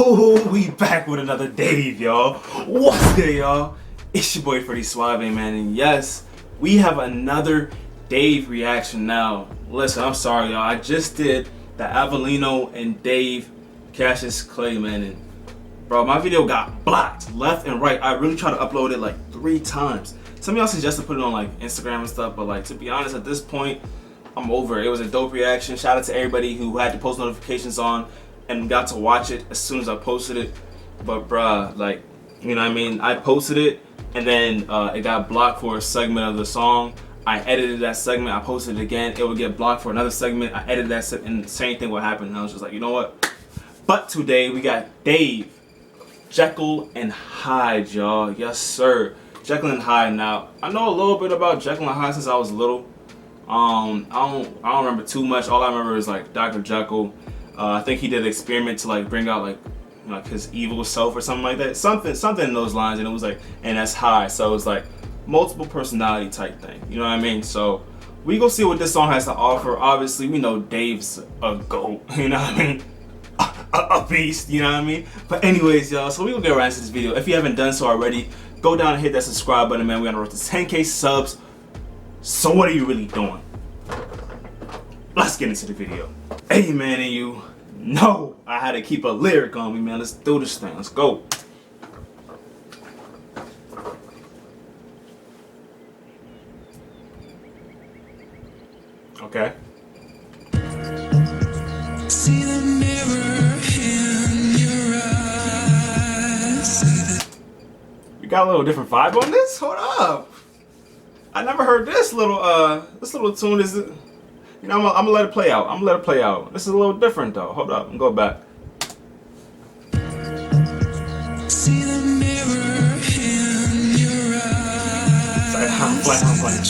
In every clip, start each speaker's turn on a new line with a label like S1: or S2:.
S1: Oh, we back with another Dave, y'all. What's good, y'all? It's your boy Freddy Suave, man, and yes, we have another Dave reaction now. Listen, I'm sorry, y'all. I just did the Avelino and Dave Cassius Clay, man, and bro, my video got blocked left and right. I really tried to upload it like 3 times. Some of y'all suggested to put it on like Instagram and stuff, but like to be honest, at this point, I'm over it. It was a dope reaction. Shout out to everybody who had the post notifications on and got to watch it as soon as I posted it. But bruh, like, you know what I mean? I posted it and then it got blocked for a segment of the song. I edited that segment, I posted it again, it would get blocked for another segment. I edited that and the same thing would happen. And I was just like, you know what? But today we got Dave, Jkyl and Hyd, y'all. Yes, sir. Jkyl and Hyd. Now, I know a little bit about Jkyl and Hyd since I was little. I don't remember too much. All I remember is like Dr. Jkyl. I think he did an experiment to like bring out like, you know, like his evil self or something like that. Something in those lines, and it was like, and that's Hyd. So it was like multiple personality type thing. You know what I mean? So we go see what this song has to offer. Obviously, we know Dave's a GOAT. You know what I mean? A beast. You know what I mean? But anyways, y'all. So we gonna get right into this video. If you haven't done so already, go down and hit that subscribe button, man. We on the road to 10K subs. So what are you really doing? Let's get into the video. Hey man, and you know I had to keep a lyric on me, man. Let's do this thing. Let's go. Okay. See the mirror in your eyes. We got a little different vibe on this? Hold up. I never heard this little tune. Is it? You know, I'm gonna let it play out. I'm gonna let it play out. This is a little different though. Hold up, and go back. See the mirror in your eyes. Sorry, I'm playing.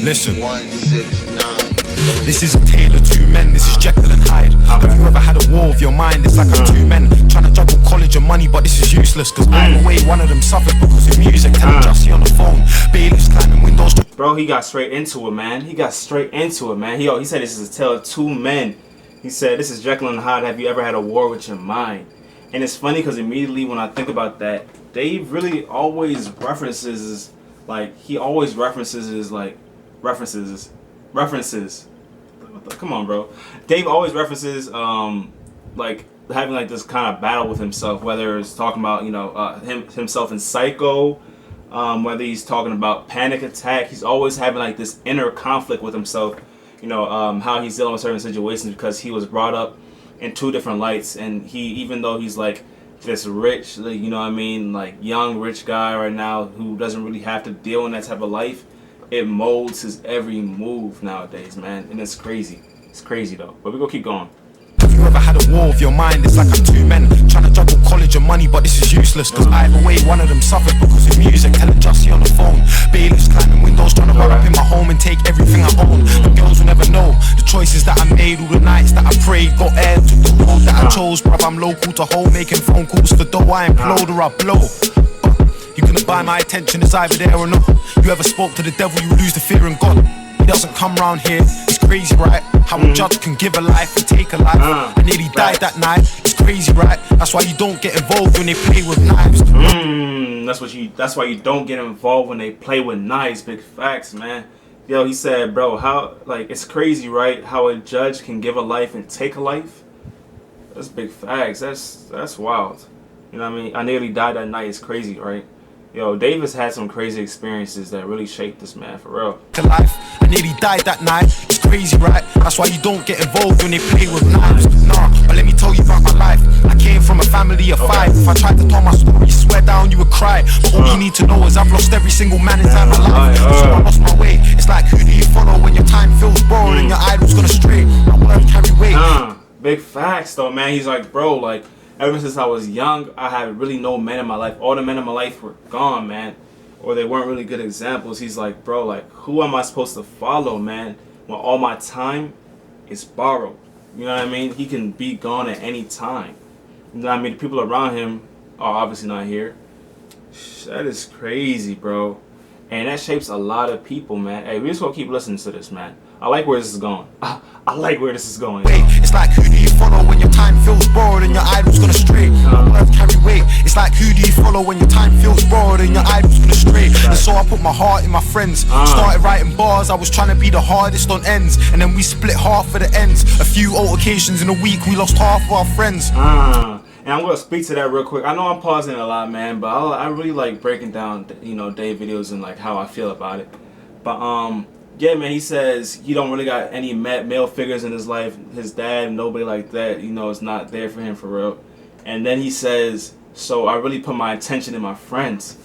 S2: Listen. 169. This is a tale of 2 men, this is Jkyl and Hyd. Have you ever had a war with your mind? It's like I'm 2 men trying to juggle college and money, but this is useless. Cause either way, one of them suffers because of music. Telling Jussie on the phone, bailiffs climbing windows.
S1: Bro, he got straight into it, man. He got straight into it, man. He said this is a tale of 2 men. He said, this is Jkyl and Hyd. Have you ever had a war with your mind? And it's funny because immediately when I think about that, Dave really always references, like, he always references, like, references. Come on, bro. Dave always references like having like this kind of battle with himself, whether it's talking about, you know, himself in Psycho, whether he's talking about Panic Attack. He's always having like this inner conflict with himself, you know, how he's dealing with certain situations because he was brought up in 2 different lights, and he, even though he's like this rich, like, you know what I mean, like young rich guy right now who doesn't really have to deal in that type of life, it molds his every move nowadays, man, and it's crazy. It's crazy though, but we gonna keep going.
S2: Have you ever had a war with your mind? It's like I'm 2 men trying to juggle college and money, but this is useless. Cause either way, one of them suffers because of music. Telling Jussie on the phone, bailiffs climbing windows, trying to run up in my home and take everything I own. The girls will never know the choices that I made, all the nights that I prayed, got air to the road that I chose. Bruv, I'm local to home, making phone calls for dough. I implode or I blow. You couldn't buy my attention, it's either there or not. You ever spoke to the devil, you lose the fear in God. He doesn't come round here, it's crazy, right? How a judge can give a life and take a life. I nearly died that night, it's crazy, right? That's why you don't get involved when they play with knives.
S1: That's why you don't get involved when they play with knives. Big facts, man. Yo, he said, bro, how, like, it's crazy, right? How a judge can give a life and take a life. That's big facts. That's wild. You know what I mean? I nearly died that night. It's crazy, right? Yo, Davis had some crazy experiences that really shaped this man, for real.
S2: Life, I nearly died that night. It's crazy, right? That's why you don't get involved when they play with knives. Nah, but let me tell you about my life. I came from a family of 5. If I tried to tell my story, swear down you would cry. But all you need to know is I've lost every single man inside my life. So I lost my way. It's like, who do you follow when your time feels boring and your idol's gonna stray? My words carry weight.
S1: Big facts though, man. He's like, bro, like, ever since I was young, I had really no men in my life. All the men in my life were gone, man. Or they weren't really good examples. He's like, bro, like, who am I supposed to follow, man, when all my time is borrowed? You know what I mean? He can be gone at any time. You know what I mean? The people around him are obviously not here. That is crazy, bro. And that shapes a lot of people, man. Hey, we just gonna keep listening to this, man. I like where this is going. I like where this is going.
S2: Wait, it's like who do you follow when your time feels borrowed and your idol's gonna stray? Words carry weight. It's like who do you follow when your time feels borrowed and your idol's gonna stray? And so I put my heart in my friends. Started writing bars. I was trying to be the hardest on ends, and then we split half of the ends. A few altercations in a week, we lost half of our friends.
S1: And I'm gonna speak to that real quick. I know I'm pausing a lot, man, but I really like breaking down, you know, Dave videos and like how I feel about it. But yeah, man, he says he don't really got any male figures in his life. His dad, nobody like that, you know, is not there for him for real. And then he says, so I really put my attention in my friends.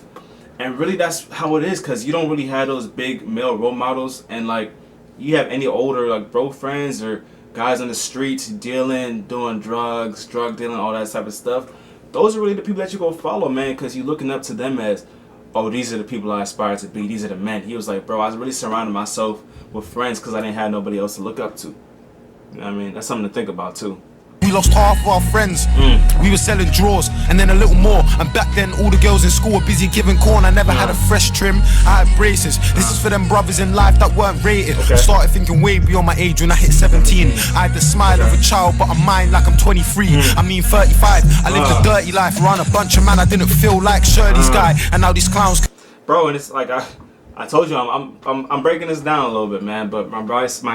S1: And really that's how it is, because you don't really have those big male role models. And like, you have any older like bro friends or guys on the streets dealing, doing drugs, drug dealing, all that type of stuff. Those are really the people that you go follow, man, because you're looking up to them as, oh, these are the people I aspire to be. These are the men. He was like, bro, I was really surrounding myself with friends because I didn't have nobody else to look up to. You know what I mean? That's something to think about, too.
S2: We lost half of our friends. We were selling drawers and then a little more. And back then all the girls in school were busy giving corn. I never had a fresh trim, I had braces. This is for them brothers in life that weren't rated. Started thinking way beyond my age when I hit 17. I had the smile of a child but a mind like I'm 23. I mean 35. I lived a dirty life around a bunch of man I didn't feel like Shirley's guy. And now these clowns.
S1: Bro, and it's like I told you I'm breaking this down a little bit, man. But my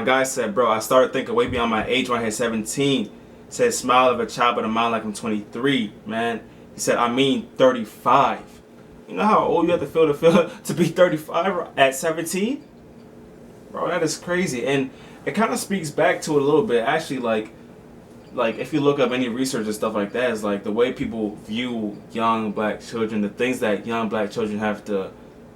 S1: guy said, bro, I started thinking way beyond my age when I hit 17. Said smile of a child but a mind like I'm 23, man. He said, I mean 35. You know how old you have to feel to be 35 at 17? Bro, that is crazy. And it kind of speaks back to it a little bit. Actually, like if you look up any research and stuff like that, it's like the way people view young black children, the things that young black children have to,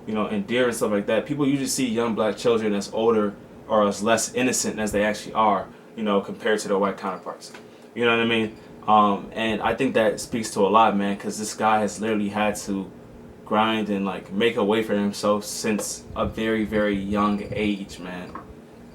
S1: you know, endure and stuff like that. People usually see young black children as older or as less innocent as they actually are, you know, compared to their white counterparts. You know what I mean? And I think that speaks to a lot, man, because this guy has literally had to grind and like make a way for himself since a very, very young age, man.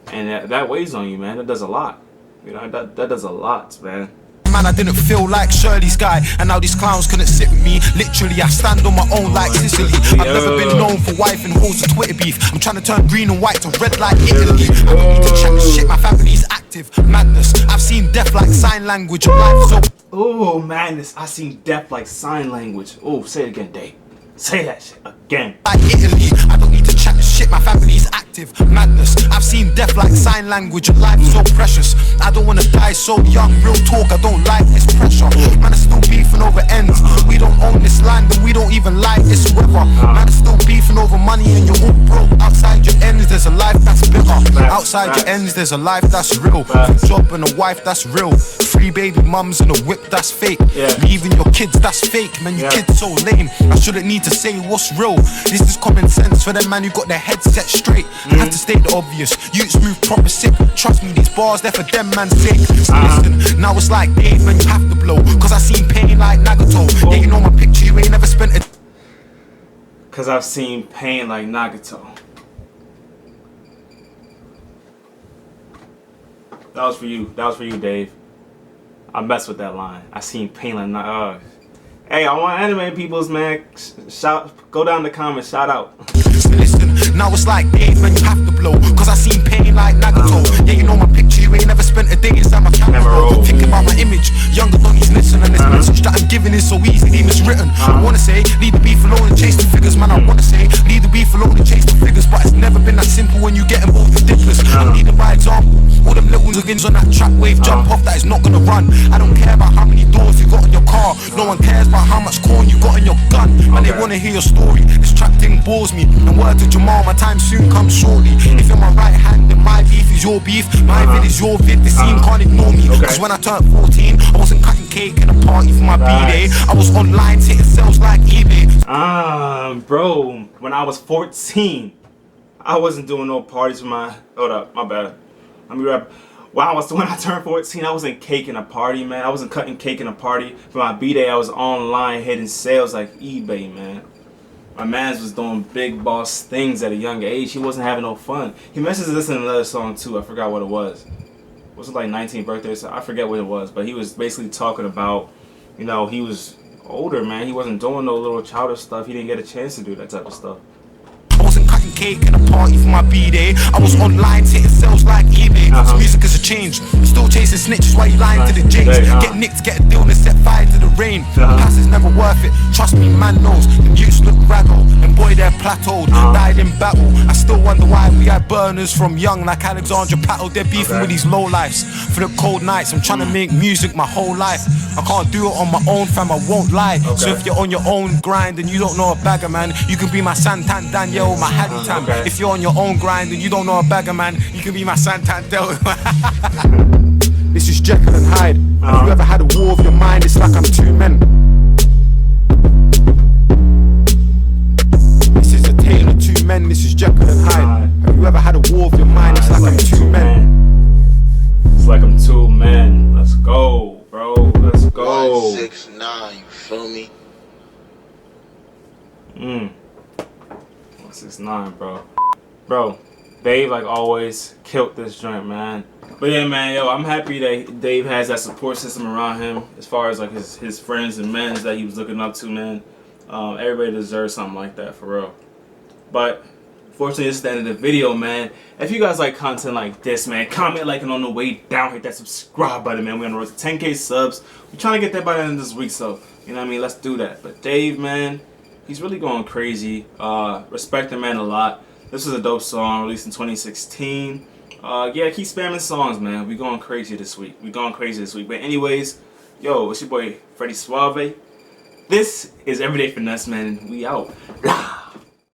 S1: And that weighs on you, man. That does a lot. You know, that does a lot, man.
S2: Man, I didn't feel like Shirley's guy, and now these clowns couldn't sit with me. Literally, I stand on my own like Sicily. I've never been known for wife and hoes and Twitter beef. I'm trying to turn green and white to red like Italy. I don't need to check the shit, my family's active. Madness, I've seen death like sign language. Life so.
S1: Oh, madness, I've seen death like sign language. Oh, say it again, Dave. Say that shit again.
S2: Like Italy, I don't need to check the shit, my family's active. Madness, I've seen death like sign language. Life so precious, I don't wanna die so young. Real talk, I don't like this pressure. Man, it's still beefing over ends. We don't own this land and we don't even like this weather. Man, it's still beefing over money and you're all broke. Outside your ends, there's a life that's bigger. Outside your ends, there's a life that's real. A job and a wife that's real. 3 baby mums and a whip that's fake. Leaving your kids, that's fake. Man, your kids so lame. I shouldn't need to say what's real. This is common sense for them man who got their head set straight. I have to state the obvious. Youths move proper sick. Trust me, these bars there for them man's sake. So listen, now it's like Dave, man, you have to blow. Cause I seen pain like Nagato. Yeah, you know my picture, you ain't never spent a.
S1: Cause I've seen pain like Nagato. That was for you. That was for you, Dave. I messed with that line. I seen pain like Nagato. Hey, I want anime peoples, man. Go down in the comments, shout out.
S2: Listen, now it's like Dave, man, you have to blow. Cause I seen pain like Nagato. Yeah, you know my picture, you ain't never spent a day inside my camera. Thinking about my image, younger donnies listen. And this message that I'm giving is so easily miswritten. I wanna say, leave the beef alone and chase the figures. Man, I wanna say, leave the beef alone and chase the figures. But it's never been that simple when you get involved with dickless. I need the right example. All them little niggas on that track wave, jump off that is not gonna run. I don't care about how many doors you got in your car. No one cares about how much corn you got in your gun. Man, they wanna hear your story. This track thing bores me. And word to Jamal, my time soon comes shortly. If you're my right hand, then my beef is your beef. My vid is your vid, the scene can't ignore me. Cause when I turned 14, I wasn't cutting cake in a party for my B-day. I was online hitting sales like eBay.
S1: Bro, when I was 14, I wasn't doing no parties for my. Hold up, my bad. Let me rap. When I turned 14, I wasn't cake in a party, man. I wasn't cutting cake in a party. For my B-day, I was online hitting sales like eBay, man. My mans was doing big boss things at a young age. He wasn't having no fun. He mentions this in another song too. I forgot what it was. Was it like 19th birthday? So I forget what it was. But he was basically talking about, you know, he was older, man. He wasn't doing no little childish stuff. He didn't get a chance to do that type of stuff.
S2: cake and a party for my B-day. I was online hitting sales like eBay. So music is a change. Still chasing snitches while you lying to the J's. Get nicked, get a deal and set fire to the rain. Pass is never worth it. Trust me, man knows. The youths look raggle. And boy, they're plateaued. Died in battle. I still wonder why we had burners from young like Alexandra Paddle. They're beefing with these low lives. For the cold nights, I'm trying to make music my whole life. I can't do it on my own, fam, I won't lie. So if you're on your own grind and you don't know a bagger, man, you can be my Santan Daniel, my Hattie Tam. If you're on your own grind and you don't know a bagger, man, you can be my Santander. This is Jkyl and Hyd. Have you ever had a war of your mind? It's like I'm two men. This is a tale of two men. This is Jkyl and Hyd. Have you ever had a war of your mind? It's like I'm two men.
S1: It's like I'm two men. Let's go, bro. Let's go.
S3: 169, you feel me?
S1: 169, bro. Bro, Dave, like always, killed this joint, man. But yeah, man, yo, I'm happy that Dave has that support system around him as far as like his friends and men that he was looking up to, man. Everybody deserves something like that, for real. But fortunately, this is the end of the video, man. If you guys like content like this, man, comment, like, and on the way down, hit that subscribe button, man. We're on the road to 10K subs. We're trying to get that by the end of this week, so, you know what I mean? Let's do that. But Dave, man, he's really going crazy. Respect the man a lot. This was a dope song released in 2016. Yeah, keep spamming songs, man. We going crazy this week. But anyways, yo, it's your boy, Freddy Suave. This is Everyday Finesse, man. We out.